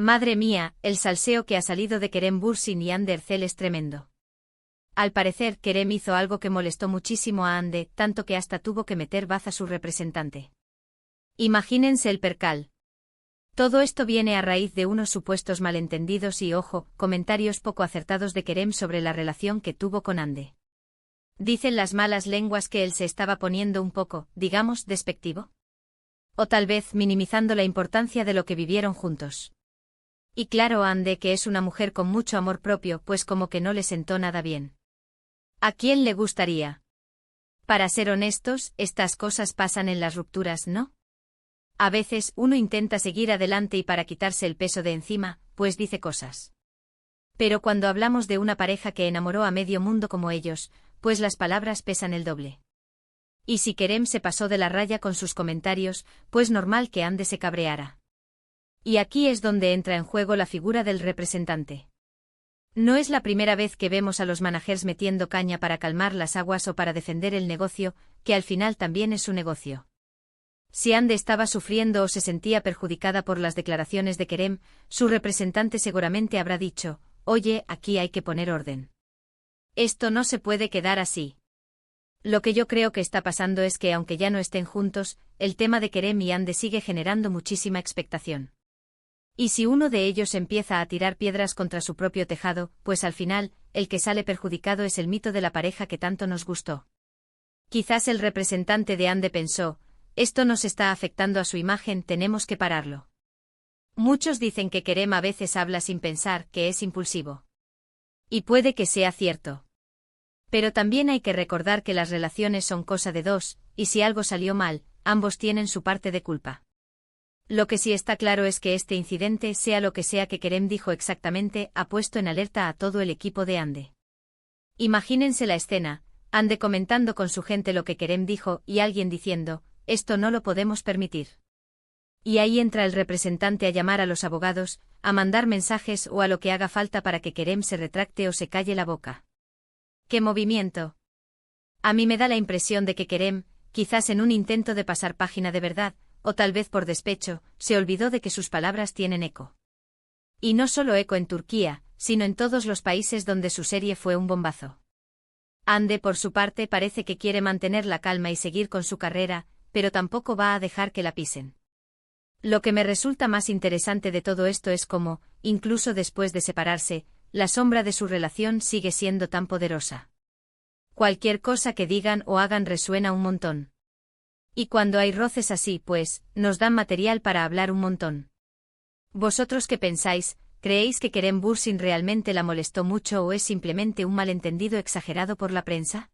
Madre mía, el salseo que ha salido de Kerem Bürsin y Hande Erçel es tremendo. Al parecer, Kerem hizo algo que molestó muchísimo a Hande, tanto que hasta tuvo que meter baza a su representante. Imagínense el percal. Todo esto viene a raíz de unos supuestos malentendidos y, ojo, comentarios poco acertados de Kerem sobre la relación que tuvo con Hande. Dicen las malas lenguas que él se estaba poniendo un poco, digamos, despectivo. O tal vez minimizando la importancia de lo que vivieron juntos. Y claro, Hande, que es una mujer con mucho amor propio, pues como que no le sentó nada bien. ¿A quién le gustaría? Para ser honestos, estas cosas pasan en las rupturas, ¿no? A veces uno intenta seguir adelante y para quitarse el peso de encima, pues dice cosas. Pero cuando hablamos de una pareja que enamoró a medio mundo como ellos, pues las palabras pesan el doble. Y si Kerem se pasó de la raya con sus comentarios, pues normal que Hande se cabreara. Y aquí es donde entra en juego la figura del representante. No es la primera vez que vemos a los managers metiendo caña para calmar las aguas o para defender el negocio, que al final también es su negocio. Si Hande estaba sufriendo o se sentía perjudicada por las declaraciones de Kerem, su representante seguramente habrá dicho, oye, aquí hay que poner orden. Esto no se puede quedar así. Lo que yo creo que está pasando es que aunque ya no estén juntos, el tema de Kerem y Hande sigue generando muchísima expectación. Y si uno de ellos empieza a tirar piedras contra su propio tejado, pues al final, el que sale perjudicado es el mito de la pareja que tanto nos gustó. Quizás el representante de Hande pensó, esto nos está afectando a su imagen, tenemos que pararlo. Muchos dicen que Kerem a veces habla sin pensar, que es impulsivo. Y puede que sea cierto. Pero también hay que recordar que las relaciones son cosa de dos, y si algo salió mal, ambos tienen su parte de culpa. Lo que sí está claro es que este incidente, sea lo que sea que Kerem dijo exactamente, ha puesto en alerta a todo el equipo de Hande. Imagínense la escena, Hande comentando con su gente lo que Kerem dijo y alguien diciendo, esto no lo podemos permitir. Y ahí entra el representante a llamar a los abogados, a mandar mensajes o a lo que haga falta para que Kerem se retracte o se calle la boca. ¡Qué movimiento! A mí me da la impresión de que Kerem, quizás en un intento de pasar página de verdad, o tal vez por despecho, se olvidó de que sus palabras tienen eco. Y no solo eco en Turquía, sino en todos los países donde su serie fue un bombazo. Hande, por su parte, parece que quiere mantener la calma y seguir con su carrera, pero tampoco va a dejar que la pisen. Lo que me resulta más interesante de todo esto es cómo, incluso después de separarse, la sombra de su relación sigue siendo tan poderosa. Cualquier cosa que digan o hagan resuena un montón. Y cuando hay roces así, pues, nos dan material para hablar un montón. ¿Vosotros qué pensáis? ¿Creéis que Kerem Bürsin realmente la molestó mucho o es simplemente un malentendido exagerado por la prensa?